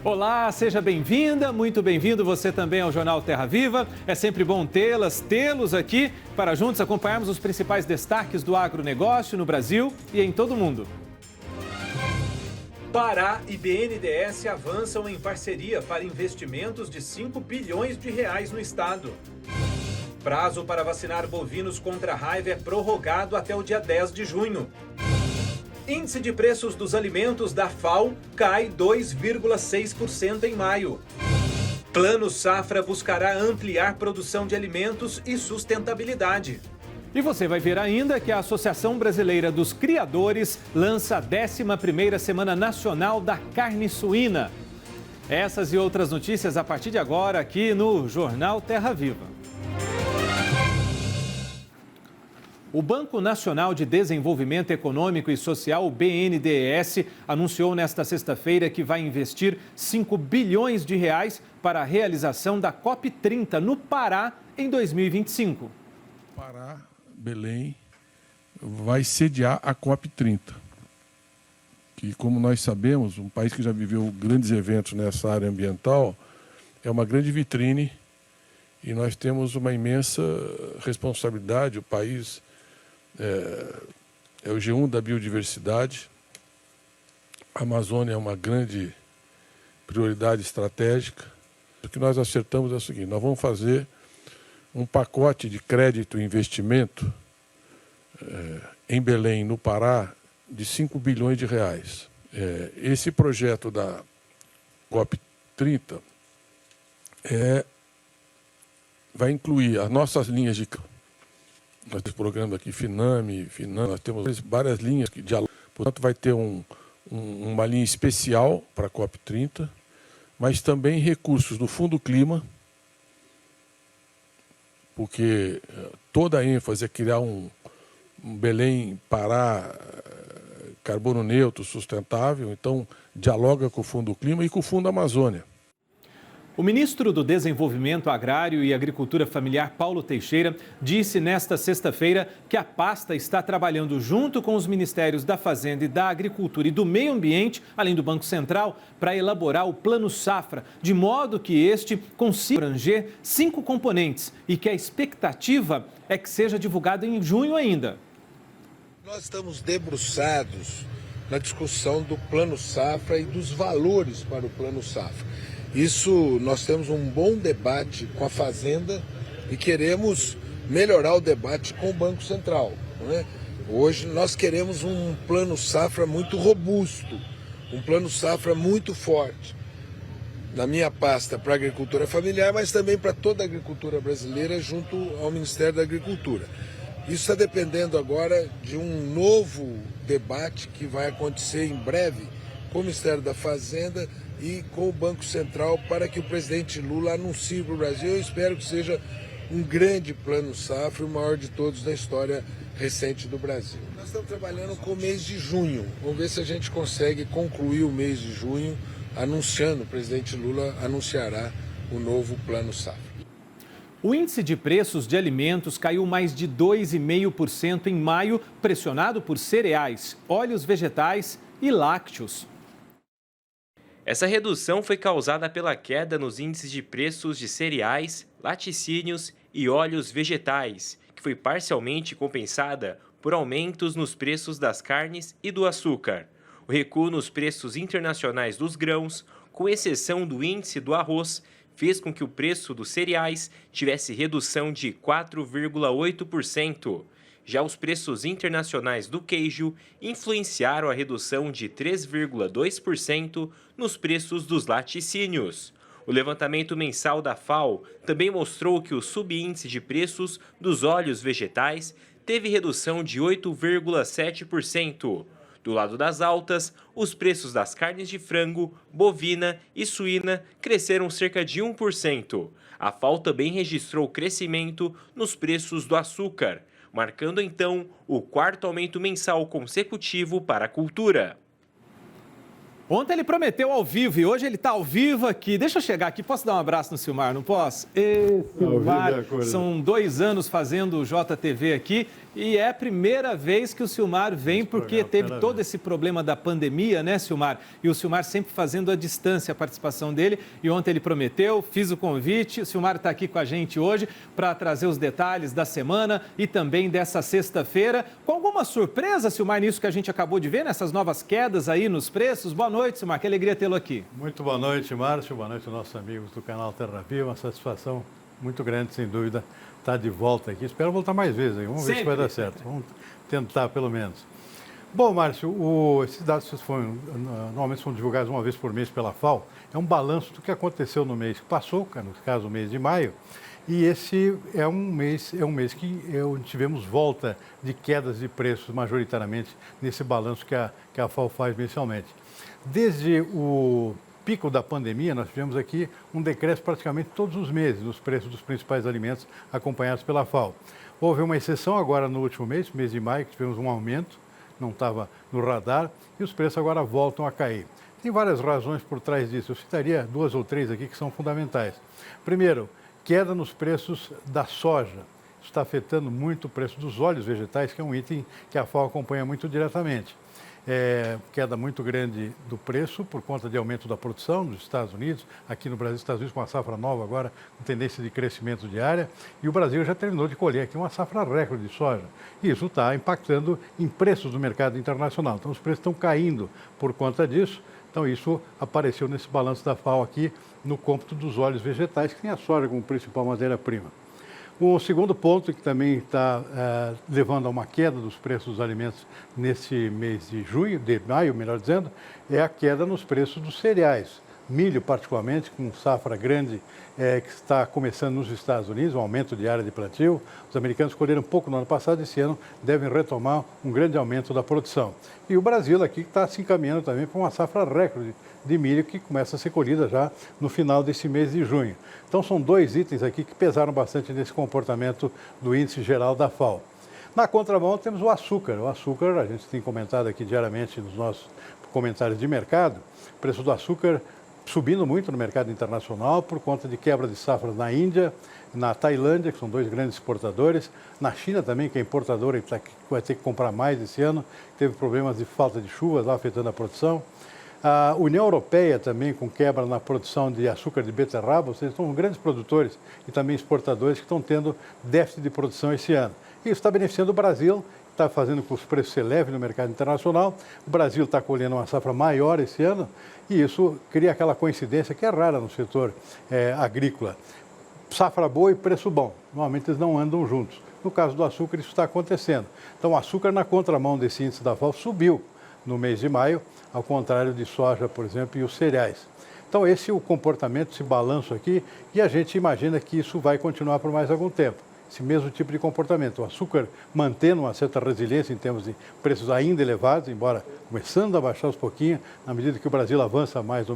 Olá, seja bem-vinda, muito bem-vindo você também ao Jornal Terra Viva. É sempre bom tê-los aqui para juntos acompanharmos os principais destaques do agronegócio no Brasil e em todo o mundo. Pará e BNDES avançam em parceria para investimentos de 5 bilhões de reais no estado. Prazo para vacinar bovinos contra a raiva é prorrogado até o dia 10 de junho. Índice de preços dos alimentos da FAO cai 2,6% em maio. Plano Safra buscará ampliar produção de alimentos e sustentabilidade. E você vai ver ainda que a Associação Brasileira dos Criadores lança a 11ª Semana Nacional da Carne Suína. Essas e outras notícias a partir de agora aqui no Jornal Terra Viva. O Banco Nacional de Desenvolvimento Econômico e Social, o BNDES, anunciou nesta sexta-feira que vai investir 5 bilhões de reais para a realização da COP30 no Pará em 2025. Pará, Belém, vai sediar a COP30, que, como nós sabemos, um país que já viveu grandes eventos nessa área ambiental, é uma grande vitrine e nós temos uma imensa responsabilidade. O país é o G1 da biodiversidade. A Amazônia é uma grande prioridade estratégica. O que nós acertamos é o seguinte: nós vamos fazer um pacote de crédito e investimento em Belém, no Pará, de 5 bilhões de reais. Esse projeto da COP30 vai incluir as nossas linhas de... Nós temos programa aqui, Finame, nós temos várias linhas que dialogam. Portanto, vai ter uma linha especial para a COP30, mas também recursos do Fundo Clima, porque toda a ênfase é criar um Belém, Pará, carbono neutro, sustentável. Então, dialoga com o Fundo Clima e com o Fundo Amazônia. O ministro do Desenvolvimento Agrário e Agricultura Familiar, Paulo Teixeira, disse nesta sexta-feira que a pasta está trabalhando junto com os Ministérios da Fazenda e da Agricultura e do Meio Ambiente, além do Banco Central, para elaborar o Plano Safra, de modo que este consiga abranger 5 componentes e que a expectativa é que seja divulgado em junho ainda. Nós estamos debruçados na discussão do Plano Safra e dos valores para o Plano Safra. Isso, nós temos um bom debate com a Fazenda e queremos melhorar o debate com o Banco Central, não é? Hoje nós queremos um plano safra muito robusto, um plano safra muito forte. Na minha pasta para a agricultura familiar, mas também para toda a agricultura brasileira junto ao Ministério da Agricultura. Isso está dependendo agora de um novo debate que vai acontecer em breve com o Ministério da Fazenda e com o Banco Central, para que o presidente Lula anuncie para o Brasil. Eu espero que seja um grande plano safra, o maior de todos da história recente do Brasil. Nós estamos trabalhando com o mês de junho. Vamos ver se a gente consegue concluir o mês de junho anunciando, o presidente Lula anunciará o novo plano safra. O índice de preços de alimentos caiu mais de 2,5% em maio, pressionado por cereais, óleos vegetais e lácteos. Essa redução foi causada pela queda nos índices de preços de cereais, laticínios e óleos vegetais, que foi parcialmente compensada por aumentos nos preços das carnes e do açúcar. O recuo nos preços internacionais dos grãos, com exceção do índice do arroz, fez com que o preço dos cereais tivesse redução de 4,8%. Já os preços internacionais do queijo influenciaram a redução de 3,2% nos preços dos laticínios. O levantamento mensal da FAO também mostrou que o subíndice de preços dos óleos vegetais teve redução de 8,7%. Do lado das altas, os preços das carnes de frango, bovina e suína cresceram cerca de 1%. A FAO também registrou crescimento nos preços do açúcar, marcando então o 4º aumento mensal consecutivo para a cultura. Ontem ele prometeu ao vivo e hoje ele está ao vivo aqui. Deixa eu chegar aqui. Posso dar um abraço no Silmar, não posso? Silmar, são 2 anos fazendo o JTV aqui e é a primeira vez que o Silmar vem porque teve todo esse problema da pandemia, né, Silmar? E o Silmar sempre fazendo à distância a participação dele. E ontem ele prometeu, fiz o convite. O Silmar está aqui com a gente hoje para trazer os detalhes da semana e também dessa sexta-feira. Com alguma surpresa, Silmar, nisso que a gente acabou de ver, nessas novas quedas aí nos preços? Boa noite, Silmar. Que alegria tê-lo aqui. Muito boa noite, Márcio. Boa noite aos nossos amigos do canal Terra Viva. Uma satisfação muito grande, sem dúvida, estar de volta aqui. Espero voltar mais vezes, hein? Vamos ver se vai dar certo. Vamos tentar, pelo menos. Bom, Márcio, esses dados normalmente são divulgados uma vez por mês pela FAO. É um balanço do que aconteceu no mês que passou, no caso, o mês de maio. E esse é um mês que tivemos volta de quedas de preços, majoritariamente, nesse balanço que a FAO faz mensalmente. Desde o pico da pandemia, nós tivemos aqui um decréscimo praticamente todos os meses nos preços dos principais alimentos acompanhados pela FAO. Houve uma exceção agora no último mês de maio, que tivemos um aumento, não estava no radar, e os preços agora voltam a cair. Tem várias razões por trás disso, eu citaria 2 ou 3 aqui que são fundamentais. Primeiro, queda nos preços da soja. Isso está afetando muito o preço dos óleos vegetais, que é um item que a FAO acompanha muito diretamente. Queda muito grande do preço por conta de aumento da produção nos Estados Unidos, aqui no Brasil, Estados Unidos com uma safra nova agora, com tendência de crescimento diária, e o Brasil já terminou de colher aqui uma safra recorde de soja. E isso está impactando em preços do mercado internacional. Então, os preços estão caindo por conta disso. Então, isso apareceu nesse balanço da FAO aqui no cômputo dos óleos vegetais, que tem a soja como principal matéria-prima. O segundo ponto que também está levando a uma queda dos preços dos alimentos nesse mês de maio, melhor dizendo, é a queda nos preços dos cereais. Milho, particularmente, com safra grande, que está começando nos Estados Unidos, um aumento de área de plantio. Os americanos colheram pouco no ano passado, esse ano devem retomar um grande aumento da produção. E o Brasil aqui está se encaminhando também para uma safra recorde de milho que começa a ser colhida já no final desse mês de junho. Então são 2 itens aqui que pesaram bastante nesse comportamento do índice geral da FAO. Na contramão temos o açúcar. O açúcar, a gente tem comentado aqui diariamente nos nossos comentários de mercado, o preço do açúcar subindo muito no mercado internacional por conta de quebra de safras na Índia, na Tailândia, que são 2 grandes exportadores, na China também, que é importadora e vai ter que comprar mais esse ano, teve problemas de falta de chuvas lá afetando a produção. A União Europeia também, com quebra na produção de açúcar de beterraba, ou seja, são grandes produtores e também exportadores que estão tendo déficit de produção esse ano. E isso está beneficiando o Brasil, está fazendo com que os preços se elevem no mercado internacional. O Brasil está colhendo uma safra maior esse ano e isso cria aquela coincidência que é rara no setor agrícola. Safra boa e preço bom. Normalmente eles não andam juntos. No caso do açúcar, isso está acontecendo. Então, o açúcar, na contramão desse índice da FAO, subiu no mês de maio, ao contrário de soja, por exemplo, e os cereais. Então, esse é o comportamento, esse balanço aqui, e a gente imagina que isso vai continuar por mais algum tempo. Esse mesmo tipo de comportamento. O açúcar mantendo uma certa resiliência em termos de preços ainda elevados, embora começando a baixar aos pouquinhos, na medida que o Brasil avança mais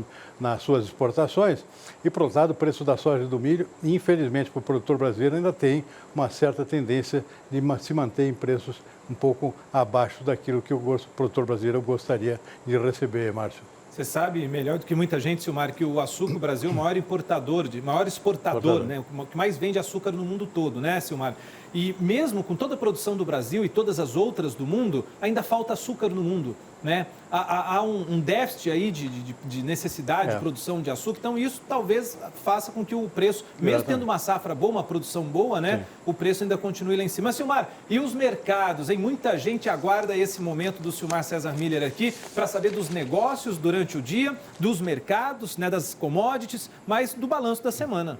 nas suas exportações. E, por outro lado, o preço da soja e do milho, infelizmente, para o produtor brasileiro, ainda tem uma certa tendência de se manter em preços um pouco abaixo daquilo que o produtor brasileiro gostaria de receber, Márcio. Você sabe melhor do que muita gente, Silmar, que o açúcar, o Brasil é o maior exportador, né? O que mais vende açúcar no mundo todo, né, Silmar? E mesmo com toda a produção do Brasil e todas as outras do mundo, ainda falta açúcar no mundo, né? Há um déficit aí de necessidade de produção de açúcar, então isso talvez faça com que o preço, mesmo tendo uma safra boa, uma produção boa, né? Sim. O preço ainda continue lá em cima. Mas, Silmar, e os mercados, hein? Muita gente aguarda esse momento do Silmar César Miller aqui para saber dos negócios durante o dia, dos mercados, né? Das commodities, mas do balanço da semana.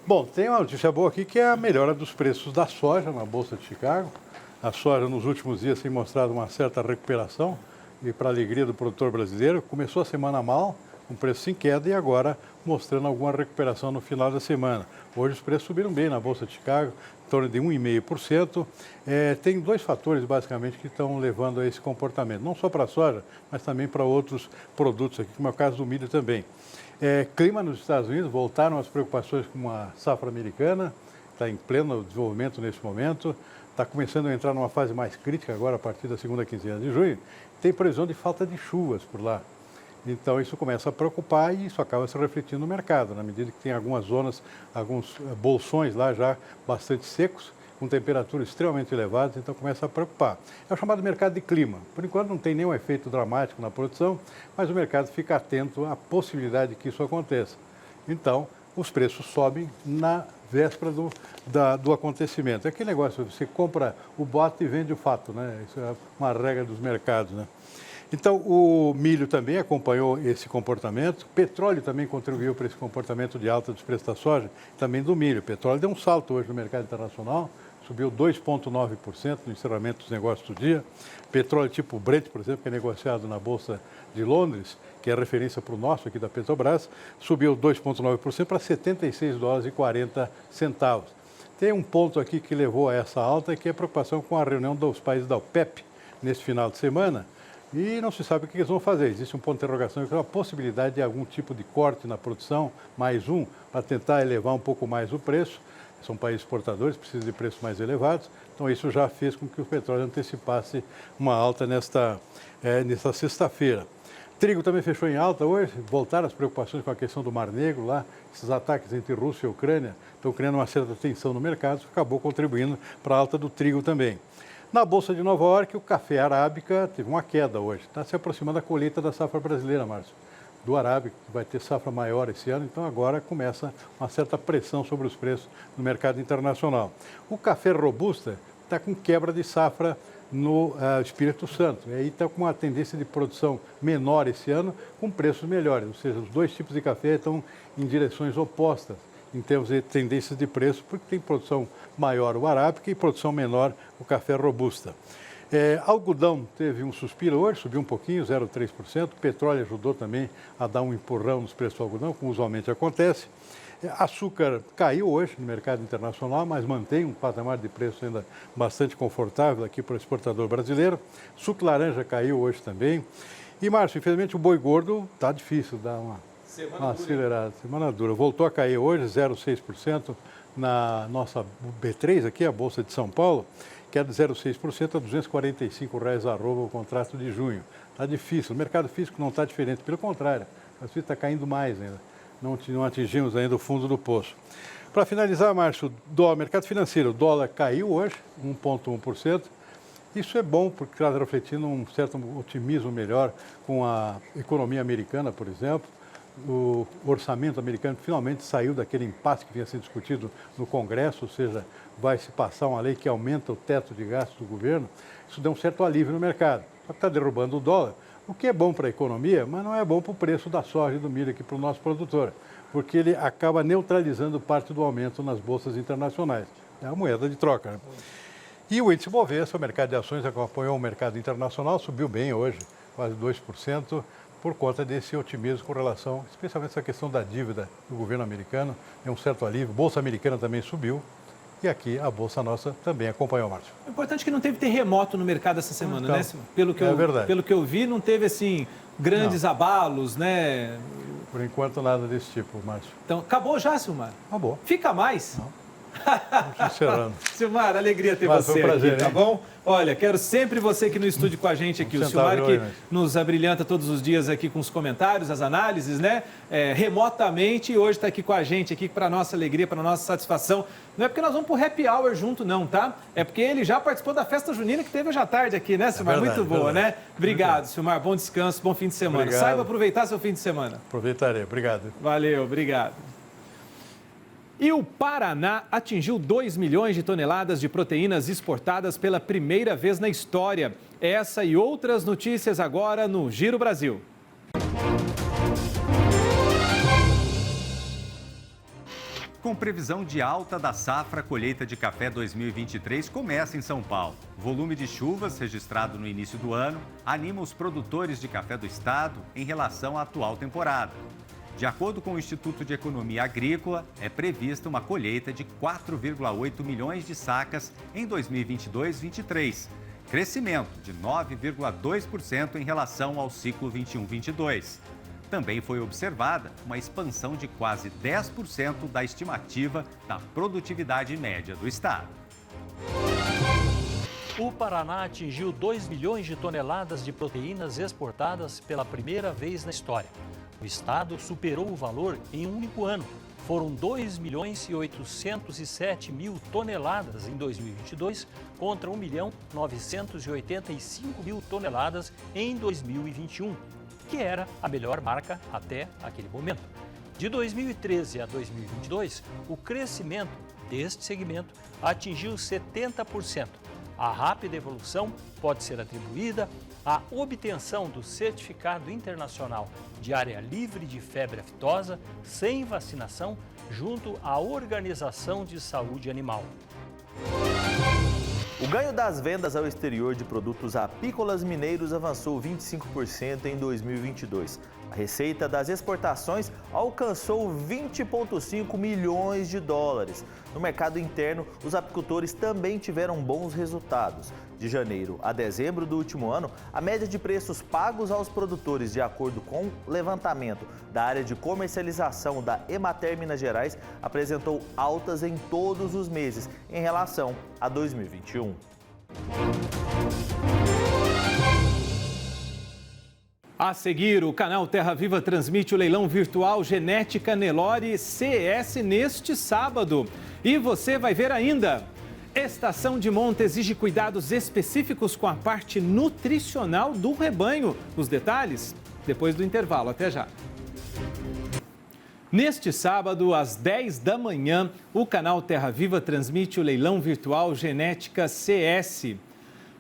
Bom, tem uma notícia boa aqui que é a melhora dos preços da soja na Bolsa de Chicago. A soja nos últimos dias tem mostrado uma certa recuperação e para a alegria do produtor brasileiro, começou a semana mal, com preço em queda e agora mostrando alguma recuperação no final da semana. Hoje os preços subiram bem na Bolsa de Chicago, em torno de 1,5%. Tem 2 fatores basicamente que estão levando a esse comportamento, não só para a soja, mas também para outros produtos aqui, como é o caso do milho também. Clima nos Estados Unidos, voltaram as preocupações com a safra americana, está em pleno desenvolvimento nesse momento, está começando a entrar numa fase mais crítica agora a partir da segunda quinzena de junho, tem previsão de falta de chuvas por lá. Então, isso começa a preocupar e isso acaba se refletindo no mercado, na medida que tem algumas zonas, alguns bolsões lá já bastante secos, com temperaturas extremamente elevadas, então começa a preocupar. É o chamado mercado de clima. Por enquanto não tem nenhum efeito dramático na produção, mas o mercado fica atento à possibilidade de que isso aconteça. Então, os preços sobem na véspera do acontecimento. É aquele negócio, você compra o bote e vende o fato, né? Isso é uma regra dos mercados, né? Então, o milho também acompanhou esse comportamento, o petróleo também contribuiu para esse comportamento de alta dos preços da soja, também do milho. O petróleo deu um salto hoje no mercado internacional, subiu 2,9% no encerramento dos negócios do dia. Petróleo tipo Brent, por exemplo, que é negociado na Bolsa de Londres, que é referência para o nosso aqui da Petrobras, subiu 2,9% para $76,40. Tem um ponto aqui que levou a essa alta, que é a preocupação com a reunião dos países da OPEP nesse final de semana, e não se sabe o que eles vão fazer. Existe um ponto de interrogação, que é a possibilidade de algum tipo de corte na produção, mais um, para tentar elevar um pouco mais o preço. São países exportadores, precisam de preços mais elevados, então isso já fez com que o petróleo antecipasse uma alta nesta sexta-feira. Trigo também fechou em alta hoje, voltaram as preocupações com a questão do Mar Negro lá, esses ataques entre Rússia e Ucrânia estão criando uma certa tensão no mercado, isso acabou contribuindo para a alta do trigo também. Na Bolsa de Nova York, o café arábica teve uma queda hoje. Está se aproximando da colheita da safra brasileira, Márcio. Do arábica, que vai ter safra maior esse ano, então agora começa uma certa pressão sobre os preços no mercado internacional. O café robusta está com quebra de safra no Espírito Santo. E aí está com uma tendência de produção menor esse ano, com preços melhores. Ou seja, os dois tipos de café estão em direções opostas em termos de tendências de preço, porque tem produção maior o arábica e produção menor o café robusta. Algodão teve um suspiro hoje, subiu um pouquinho, 0,3%. Petróleo ajudou também a dar um empurrão nos preços do algodão, como usualmente acontece. Açúcar caiu hoje no mercado internacional, mas mantém um patamar de preço ainda bastante confortável aqui para o exportador brasileiro. Suco laranja caiu hoje também. E, Márcio, infelizmente o boi gordo está difícil, dá uma acelerada. Semana dura. Voltou a cair hoje, 0,6% na nossa B3 aqui, a Bolsa de São Paulo, queda de 0,6% a R$ 245,00 arroba o contrato de junho. Está difícil. O mercado físico não está diferente, pelo contrário, o mercado está caindo mais ainda. Não atingimos ainda o fundo do poço. Para finalizar, Márcio, mercado financeiro, o dólar caiu hoje, 1,1%. Isso é bom porque está refletindo um certo otimismo melhor com a economia americana, por exemplo. O orçamento americano finalmente saiu daquele impasse que vinha sendo discutido no Congresso, ou seja, vai se passar uma lei que aumenta o teto de gastos do governo. Isso deu um certo alívio no mercado. Só que está derrubando o dólar, o que é bom para a economia, mas não é bom para o preço da soja e do milho aqui para o nosso produtor, porque ele acaba neutralizando parte do aumento nas bolsas internacionais. É a moeda de troca, né? E o índice Bovespa, o mercado de ações, acompanhou o mercado internacional, subiu bem hoje, quase 2%, por conta desse otimismo com relação, especialmente essa questão da dívida do governo americano, é um certo alívio. A Bolsa Americana também subiu e aqui a Bolsa nossa também acompanhou, Márcio. O importante é que não teve terremoto no mercado essa semana, então, né? Pelo que eu vi, não teve, assim, grandes abalos, né? Por enquanto, nada desse tipo, Márcio. Então, acabou já, Silmar? Acabou. Fica mais? Não. Estamos encerrando. Silmar, alegria ter Mas você foi um prazer, aqui, tá bom? Olha, quero sempre você aqui no estúdio com a gente aqui. O Silmar que nos abrilhanta todos os dias aqui com os comentários, as análises, né? Remotamente, e hoje está aqui com a gente, aqui para nossa alegria, para nossa satisfação. Não é porque nós vamos pro happy hour junto, não, tá? É porque ele já participou da festa junina que teve hoje à tarde aqui, né, Silmar? É verdade, muito boa, né? Obrigado, Silmar. Bom descanso, bom fim de semana. Obrigado. Saiba aproveitar seu fim de semana. Aproveitarei. Obrigado. Valeu, obrigado. E o Paraná atingiu 2 milhões de toneladas de proteínas exportadas pela primeira vez na história. Essa e outras notícias agora no Giro Brasil. Com previsão de alta da safra, a colheita de café 2023 começa em São Paulo. O volume de chuvas registrado no início do ano anima os produtores de café do estado em relação à atual temporada. De acordo com o Instituto de Economia Agrícola, é prevista uma colheita de 4,8 milhões de sacas em 2022-23, crescimento de 9,2% em relação ao ciclo 21-22. Também foi observada uma expansão de quase 10% da estimativa da produtividade média do estado. O Paraná atingiu 2 milhões de toneladas de proteínas exportadas pela primeira vez na história. O estado superou o valor em um único ano. Foram 2.807.000 toneladas em 2022 contra 1.985.000 toneladas em 2021, que era a melhor marca até aquele momento. De 2013 a 2022, o crescimento deste segmento atingiu 70%. A rápida evolução pode ser atribuída à obtenção do certificado internacional de área livre de febre aftosa sem vacinação junto à Organização de Saúde Animal. O ganho das vendas ao exterior de produtos apícolas mineiros avançou 25% em 2022. A receita das exportações alcançou 20,5 milhões de dólares. No mercado interno, os apicultores também tiveram bons resultados. De janeiro a dezembro do último ano, a média de preços pagos aos produtores, de acordo com o levantamento da área de comercialização da Emater Minas Gerais, apresentou altas em todos os meses em relação a 2021. A seguir, o canal Terra Viva transmite o leilão virtual Genética Nelore CS neste sábado. E você vai ver ainda: estação de monta exige cuidados específicos com a parte nutricional do rebanho. Os detalhes depois do intervalo. Até já. Neste sábado, às 10 da manhã, o canal Terra Viva transmite o leilão virtual Genética CS.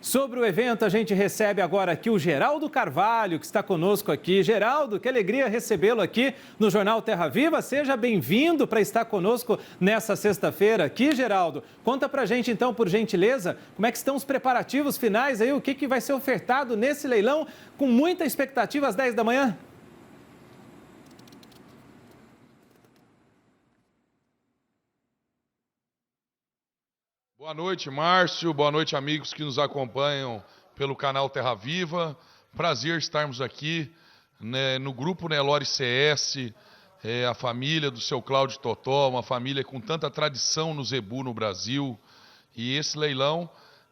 Sobre o evento, a gente recebe agora aqui o Geraldo Carvalho, que está conosco aqui. Geraldo, que alegria recebê-lo aqui no Jornal Terra Viva. Seja bem-vindo para estar conosco nessa sexta-feira aqui, Geraldo. Conta pra gente, então, por gentileza, como é que estão os preparativos finais aí, o que vai ser ofertado nesse leilão, com muita expectativa às 10 da manhã? Boa noite, Márcio. Boa noite, amigos que nos acompanham pelo canal Terra Viva. Prazer estarmos aqui, né, no Grupo Nelore CS, a família do seu Cláudio Totó, uma família com tanta tradição no zebu no Brasil. E esse leilão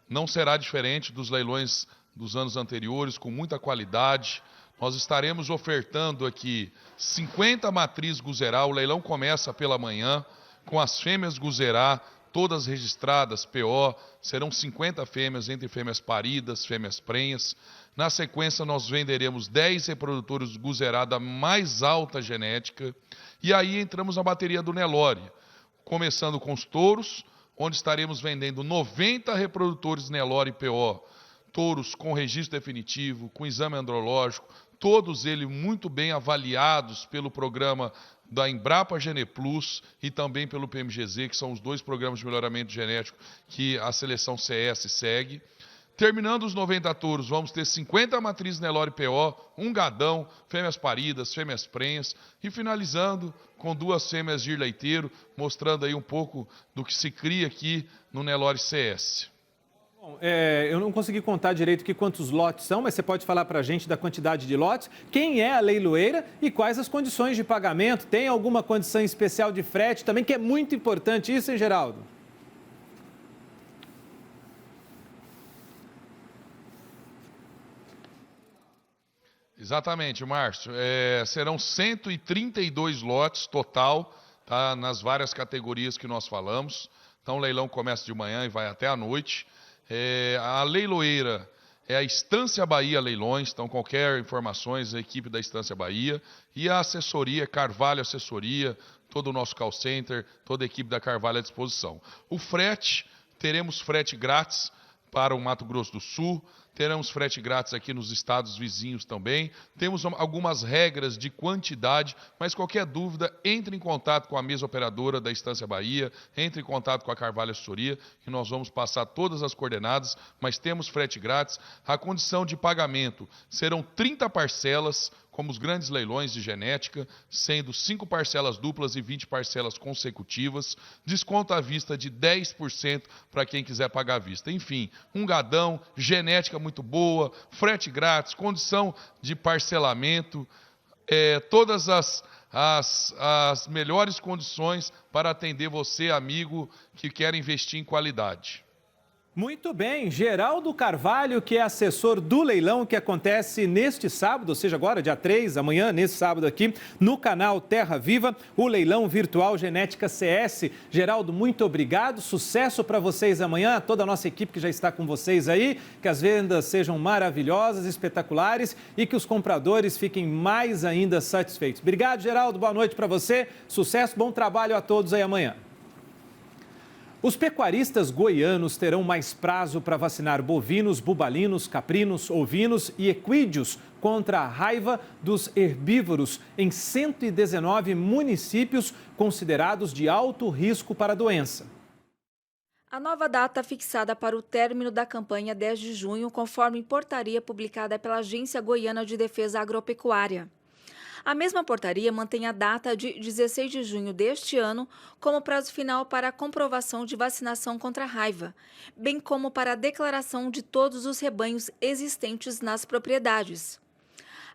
não será diferente dos leilões dos anos anteriores, com muita qualidade. Nós estaremos ofertando aqui 50 matrizes Guzerá. O leilão começa pela manhã com as fêmeas Guzerá, todas registradas, PO, serão 50 fêmeas, entre fêmeas paridas, fêmeas prenhas. Na sequência, nós venderemos 10 reprodutores Guzerá da mais alta genética. E aí entramos na bateria do Nelore, começando com os touros, onde estaremos vendendo 90 reprodutores Nelore PO, touros com registro definitivo, com exame andrológico, todos eles muito bem avaliados pelo programa da Embrapa Geneplus e também pelo PMGZ, que são os dois programas de melhoramento genético que a seleção CS segue. Terminando os 90 touros, vamos ter 50 matrizes Nelore PO, um gadão, fêmeas paridas, fêmeas prenhas, e finalizando com 2 fêmeas Gir Leiteiro, mostrando aí um pouco do que se cria aqui no Nelore CS. Bom, eu não consegui contar direito aqui quantos lotes são, mas você pode falar para a gente da quantidade de lotes, quem é a leiloeira e quais as condições de pagamento. Tem alguma condição especial de frete também, que é muito importante isso, hein, Geraldo? Exatamente, Márcio. Serão 132 lotes total, tá, nas várias categorias que nós falamos. Então o leilão começa de manhã e vai até a noite. A leiloeira é a Estância Bahia Leilões, então qualquer informações, a equipe da Estância Bahia. E a assessoria, Carvalho Assessoria, todo o nosso call center, toda a equipe da Carvalho à disposição. O frete, teremos frete grátis para o Mato Grosso do Sul, teremos frete grátis aqui nos estados vizinhos também. Temos algumas regras de quantidade, mas qualquer dúvida, entre em contato com a mesa operadora da Estância Bahia, entre em contato com a Carvalho Assessoria, que nós vamos passar todas as coordenadas, mas temos frete grátis. A condição de pagamento serão 30 parcelas, como os grandes leilões de genética, sendo 5 parcelas duplas e 20 parcelas consecutivas, desconto à vista de 10% para quem quiser pagar à vista. Enfim, um gadão, genética muito boa, frete grátis, condição de parcelamento, todas as melhores condições para atender você, amigo, que quer investir em qualidade. Muito bem, Geraldo Carvalho, que é assessor do leilão que acontece neste sábado, ou seja, agora, dia 3, amanhã, nesse sábado aqui, no canal Terra Viva, o leilão virtual Genética CS. Geraldo, muito obrigado, sucesso para vocês amanhã, toda a nossa equipe que já está com vocês aí, que as vendas sejam maravilhosas, espetaculares e que os compradores fiquem mais ainda satisfeitos. Obrigado, Geraldo, boa noite para você, sucesso, bom trabalho a todos aí amanhã. Os pecuaristas goianos terão mais prazo para vacinar bovinos, bubalinos, caprinos, ovinos e equídeos contra a raiva dos herbívoros em 119 municípios considerados de alto risco para a doença. A nova data fixada para o término da campanha 10 de junho, conforme portaria publicada pela Agência Goiana de Defesa Agropecuária. A mesma portaria mantém a data de 16 de junho deste ano como prazo final para a comprovação de vacinação contra a raiva, bem como para a declaração de todos os rebanhos existentes nas propriedades.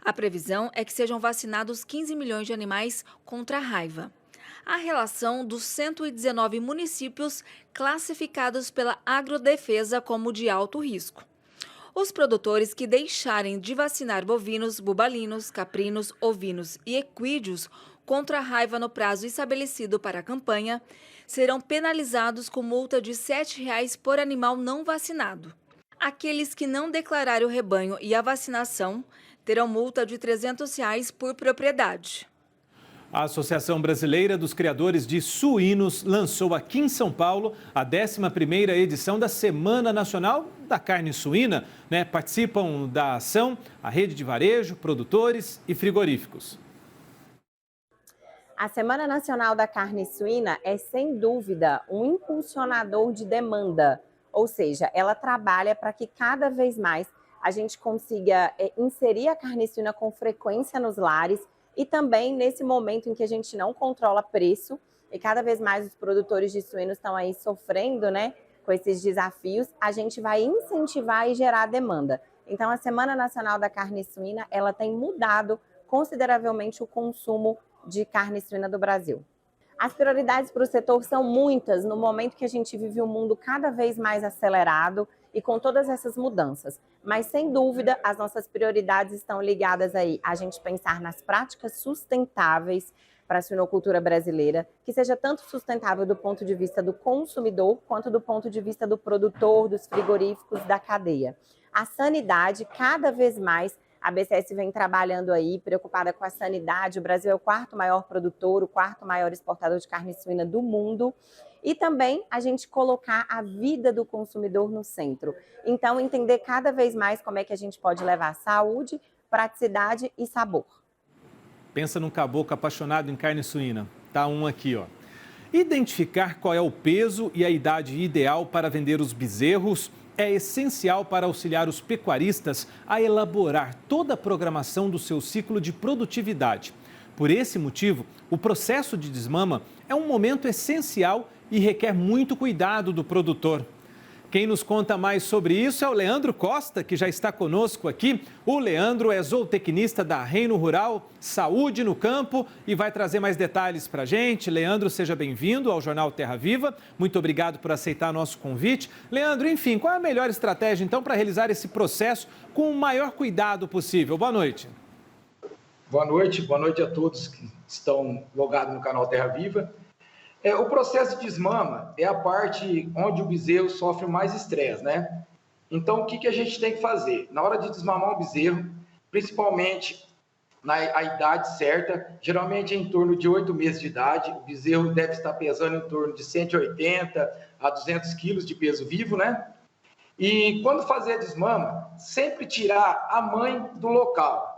A previsão é que sejam vacinados 15 milhões de animais contra a raiva. A relação dos 119 municípios classificados pela Agrodefesa como de alto risco. Os produtores que deixarem de vacinar bovinos, bubalinos, caprinos, ovinos e equídeos contra a raiva no prazo estabelecido para a campanha serão penalizados com multa de R$ 7,00 por animal não vacinado. Aqueles que não declararem o rebanho e a vacinação terão multa de R$ 300,00 por propriedade. A Associação Brasileira dos Criadores de Suínos lançou aqui em São Paulo a 11ª edição da Semana Nacional da Carne Suína. Participam da ação a rede de varejo, produtores e frigoríficos. A Semana Nacional da Carne Suína é, sem dúvida, um impulsionador de demanda. Ou seja, ela trabalha para que cada vez mais a gente consiga inserir a carne suína com frequência nos lares. E também nesse momento em que a gente não controla preço e cada vez mais os produtores de suínos estão aí sofrendo, com esses desafios, a gente vai incentivar e gerar demanda. Então, a Semana Nacional da Carne Suína, ela tem mudado consideravelmente o consumo de carne suína do Brasil. As prioridades para o setor são muitas no momento que a gente vive um mundo cada vez mais acelerado e com todas essas mudanças. Mas, sem dúvida, as nossas prioridades estão ligadas aí a gente pensar nas práticas sustentáveis para a suinocultura brasileira, que seja tanto sustentável do ponto de vista do consumidor, quanto do ponto de vista do produtor, dos frigoríficos, da cadeia. A sanidade, cada vez mais, a BCS vem trabalhando aí, preocupada com a sanidade. O Brasil é o 4º maior produtor, o 4º maior exportador de carne suína do mundo. E também a gente colocar a vida do consumidor no centro. Então, entender cada vez mais como é que a gente pode levar saúde, praticidade e sabor. Pensa num caboclo apaixonado em carne suína. Tá um aqui, ó. Identificar qual é o peso e a idade ideal para vender os bezerros é essencial para auxiliar os pecuaristas a elaborar toda a programação do seu ciclo de produtividade. Por esse motivo, o processo de desmama é um momento essencial e requer muito cuidado do produtor. Quem nos conta mais sobre isso é o Leandro Costa, que já está conosco aqui. O Leandro é zootecnista da Reino Rural, Saúde no Campo, e vai trazer mais detalhes para a gente. Leandro, seja bem-vindo ao Jornal Terra Viva. Muito obrigado por aceitar nosso convite. Leandro, enfim, qual é a melhor estratégia, então, para realizar esse processo com o maior cuidado possível? Boa noite. Boa noite a todos que estão logados no canal Terra Viva. O processo de desmama é a parte onde o bezerro sofre mais estresse, né? Então, o que a gente tem que fazer? Na hora de desmamar um bezerro, principalmente na idade certa, geralmente em torno de 8 meses de idade, o bezerro deve estar pesando em torno de 180 a 200 quilos de peso vivo, né? E quando fazer a desmama, sempre tirar a mãe do local,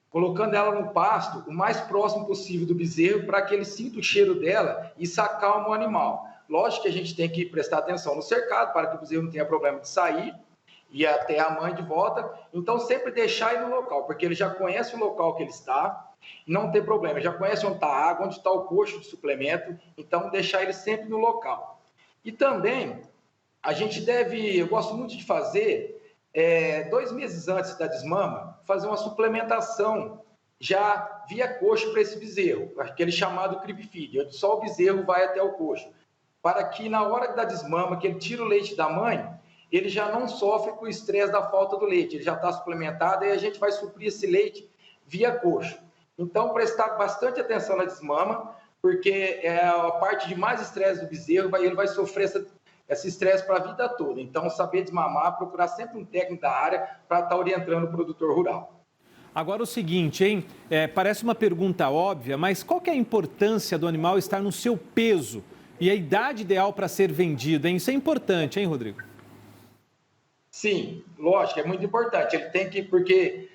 colocando ela no pasto o mais próximo possível do bezerro para que ele sinta o cheiro dela e se acalme o animal. Lógico que a gente tem que prestar atenção no cercado para que o bezerro não tenha problema de sair e até a mãe de volta. Então, sempre deixar ele no local, porque ele já conhece o local que ele está, não tem problema. Ele já conhece onde está a água, onde está o coxo de suplemento, então deixar ele sempre no local. E também, a gente deve, eu gosto muito de fazer... 2 meses antes da desmama, fazer uma suplementação já via coxo para esse bezerro, aquele chamado crib feed, onde só o bezerro vai até o coxo, para que na hora da desmama, que ele tira o leite da mãe, ele já não sofre com o estresse da falta do leite, ele já está suplementado e a gente vai suprir esse leite via coxo. Então, prestar bastante atenção na desmama, porque é a parte de mais estresse do bezerro, ele vai sofrer esse estresse para a vida toda. Então, saber desmamar, procurar sempre um técnico da área para estar orientando o produtor rural. Agora o seguinte, hein? Parece uma pergunta óbvia, mas qual que é a importância do animal estar no seu peso e a idade ideal para ser vendido, hein? Isso é importante, hein, Rodrigo? Sim, lógico, é muito importante. Ele tem que, porque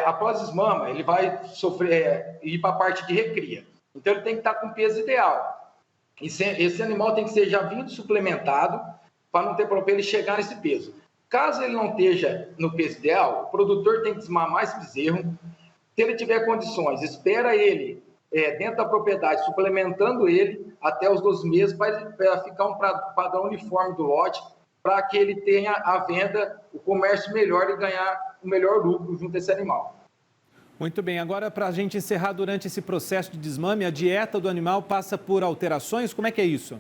após desmama, ele vai sofrer, ir para a parte de recria. Então, ele tem que estar com o peso ideal. Esse animal tem que ser já vindo suplementado para não ter problema ele chegar nesse peso. Caso ele não esteja no peso ideal, o produtor tem que desmamar esse bezerro. Se ele tiver condições, espera ele dentro da propriedade, suplementando ele até os 12 meses para ficar um padrão uniforme do lote, para que ele tenha a venda, o comércio melhor e ganhar o melhor lucro junto a esse animal. Muito bem, agora para a gente encerrar durante esse processo de desmame, a dieta do animal passa por alterações, como é que é isso?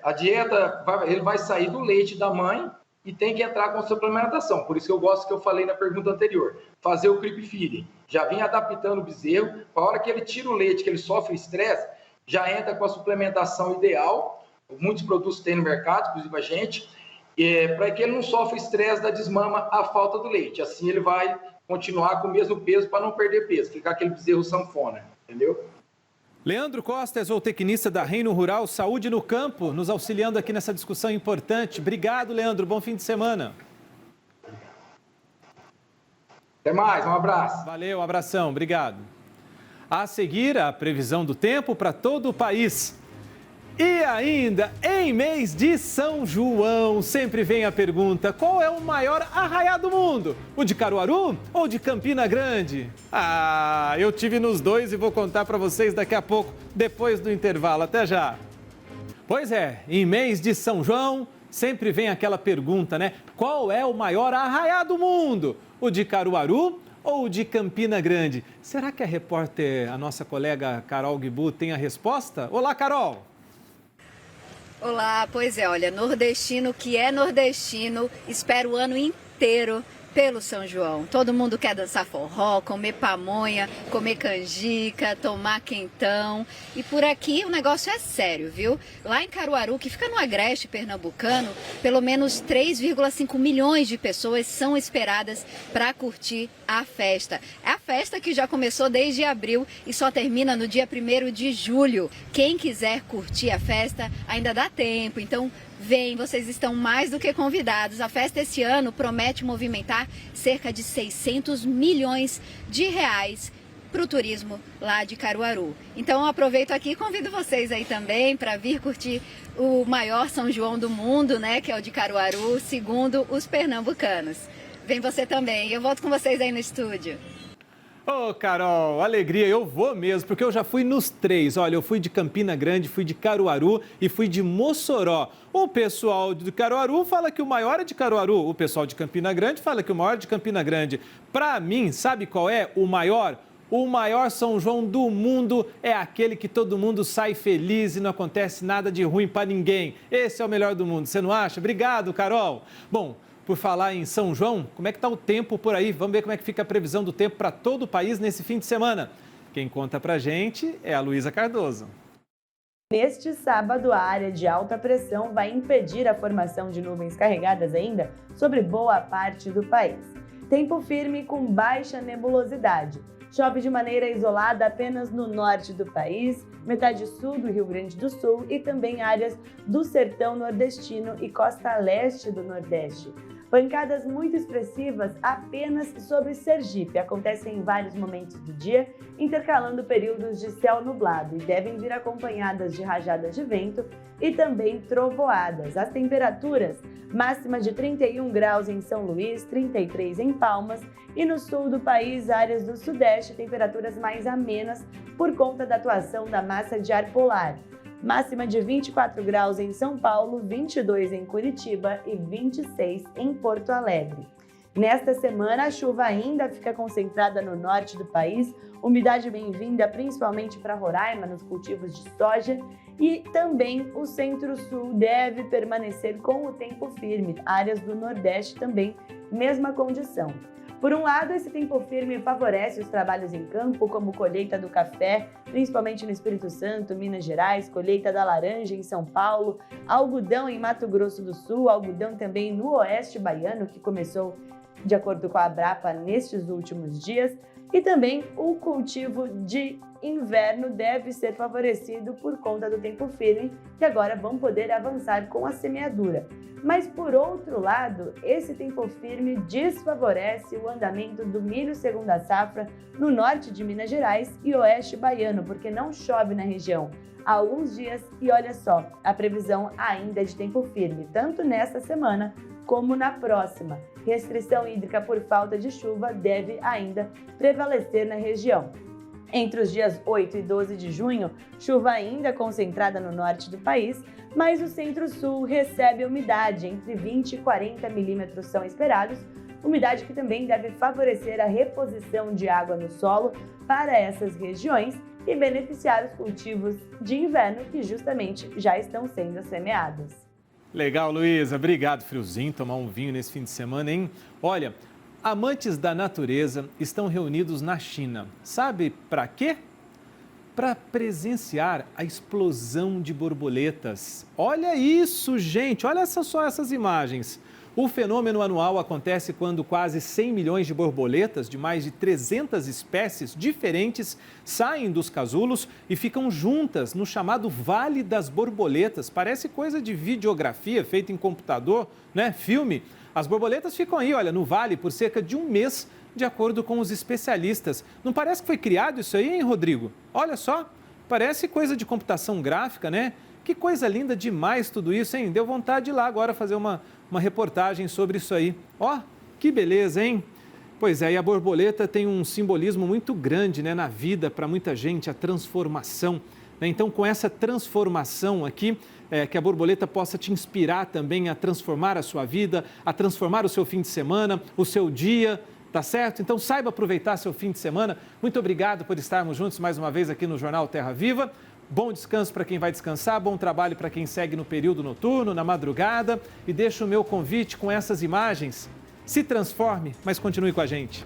A dieta, ele vai sair do leite da mãe e tem que entrar com suplementação, por isso que eu gosto que eu falei na pergunta anterior, fazer o creep feeding, já vem adaptando o bezerro, para a hora que ele tira o leite, que ele sofre estresse, já entra com a suplementação ideal, muitos produtos tem no mercado, inclusive a gente, para que ele não sofra estresse da desmama à falta do leite, assim ele vai continuar com o mesmo peso para não perder peso, ficar aquele bezerro sanfona, entendeu? Leandro Costa é zootecnista da Reino Rural Saúde no Campo, nos auxiliando aqui nessa discussão importante. Obrigado, Leandro. Bom fim de semana. Até mais, um abraço. Valeu, um abração. Obrigado. A seguir, a previsão do tempo para todo o país. E ainda, em mês de São João, sempre vem a pergunta, qual é o maior arraiá do mundo? O de Caruaru ou de Campina Grande? Eu tive nos dois e vou contar para vocês daqui a pouco, depois do intervalo. Até já! Pois é, em mês de São João, sempre vem aquela pergunta, né? Qual é o maior arraiá do mundo? O de Caruaru ou o de Campina Grande? Será que a repórter, a nossa colega Carol Guibu, tem a resposta? Olá, Carol! Olá, pois é, olha, nordestino que é nordestino, espera o ano inteiro pelo São João. Todo mundo quer dançar forró, comer pamonha, comer canjica, tomar quentão. E por aqui o negócio é sério, viu? Lá em Caruaru, que fica no agreste pernambucano, pelo menos 3,5 milhões de pessoas são esperadas para curtir a festa. É a festa que já começou desde abril e só termina no dia 1º de julho. Quem quiser curtir a festa ainda dá tempo, então vem, vocês estão mais do que convidados. A festa esse ano promete movimentar cerca de 600 milhões de reais para o turismo lá de Caruaru. Então eu aproveito aqui e convido vocês aí também para vir curtir o maior São João do mundo, né, que é o de Caruaru, segundo os pernambucanos. Vem você também, eu volto com vocês aí no estúdio. Ô, Carol, alegria, eu vou mesmo, porque eu já fui nos três. Olha, eu fui de Campina Grande, fui de Caruaru e fui de Mossoró. O pessoal de Caruaru fala que o maior é de Caruaru, o pessoal de Campina Grande fala que o maior é de Campina Grande. Para mim, sabe qual é o maior? O maior São João do mundo é aquele que todo mundo sai feliz e não acontece nada de ruim para ninguém. Esse é o melhor do mundo, você não acha? Obrigado, Carol. Bom, por falar em São João, como é que está o tempo por aí? Vamos ver como é que fica a previsão do tempo para todo o país nesse fim de semana. Quem conta para a gente é a Luísa Cardoso. Neste sábado, a área de alta pressão vai impedir a formação de nuvens carregadas ainda sobre boa parte do país. Tempo firme com baixa nebulosidade. Chove de maneira isolada apenas no norte do país, metade sul do Rio Grande do Sul e também áreas do sertão nordestino e costa leste do Nordeste. Pancadas muito expressivas apenas sobre Sergipe, acontecem em vários momentos do dia, intercalando períodos de céu nublado e devem vir acompanhadas de rajadas de vento e também trovoadas. As temperaturas, máxima de 31 graus em São Luís, 33 em Palmas e no sul do país, áreas do sudeste, temperaturas mais amenas por conta da atuação da massa de ar polar. Máxima de 24 graus em São Paulo, 22 em Curitiba e 26 em Porto Alegre. Nesta semana, a chuva ainda fica concentrada no norte do país, umidade bem-vinda principalmente para Roraima nos cultivos de soja, e também o centro-sul deve permanecer com o tempo firme. Áreas do nordeste também, mesma condição. Por um lado, esse tempo firme favorece os trabalhos em campo, como colheita do café, principalmente no Espírito Santo, Minas Gerais, colheita da laranja em São Paulo, algodão em Mato Grosso do Sul, algodão também no oeste baiano, que começou, de acordo com a Abrapa, nestes últimos dias, e também o cultivo de inverno deve ser favorecido por conta do tempo firme, que agora vão poder avançar com a semeadura. Mas, por outro lado, esse tempo firme desfavorece o andamento do milho segunda safra no norte de Minas Gerais e oeste baiano, porque não chove na região há alguns dias e olha só, a previsão ainda é de tempo firme, tanto nesta semana como na próxima. Restrição hídrica por falta de chuva deve ainda prevalecer na região. Entre os dias 8 e 12 de junho, chuva ainda concentrada no norte do país, mas o centro-sul recebe umidade, entre 20 e 40 milímetros são esperados, umidade que também deve favorecer a reposição de água no solo para essas regiões e beneficiar os cultivos de inverno que justamente já estão sendo semeados. Legal, Luísa. Obrigado. Friozinho, tomar um vinho nesse fim de semana, hein? Olha, amantes da natureza estão reunidos na China. Sabe para quê? Para presenciar a explosão de borboletas. Olha isso, gente! Olha só essas imagens. O fenômeno anual acontece quando quase 100 milhões de borboletas de mais de 300 espécies diferentes saem dos casulos e ficam juntas no chamado Vale das Borboletas. Parece coisa de videografia feita em computador, né? Filme. As borboletas ficam aí, olha, no vale por cerca de um mês, de acordo com os especialistas. Não parece que foi criado isso aí, hein, Rodrigo? Olha só, parece coisa de computação gráfica, né? Que coisa linda demais tudo isso, hein? Deu vontade de ir lá agora fazer uma reportagem sobre isso aí. Ó, que beleza, hein? Pois é, e a borboleta tem um simbolismo muito grande, né, na vida para muita gente, a transformação. Né? Então, com essa transformação aqui, que a borboleta possa te inspirar também a transformar a sua vida, a transformar o seu fim de semana, o seu dia, tá certo? Então, saiba aproveitar seu fim de semana. Muito obrigado por estarmos juntos mais uma vez aqui no Jornal Terra Viva. Bom descanso para quem vai descansar, bom trabalho para quem segue no período noturno, na madrugada. E deixo o meu convite com essas imagens. Se transforme, mas continue com a gente.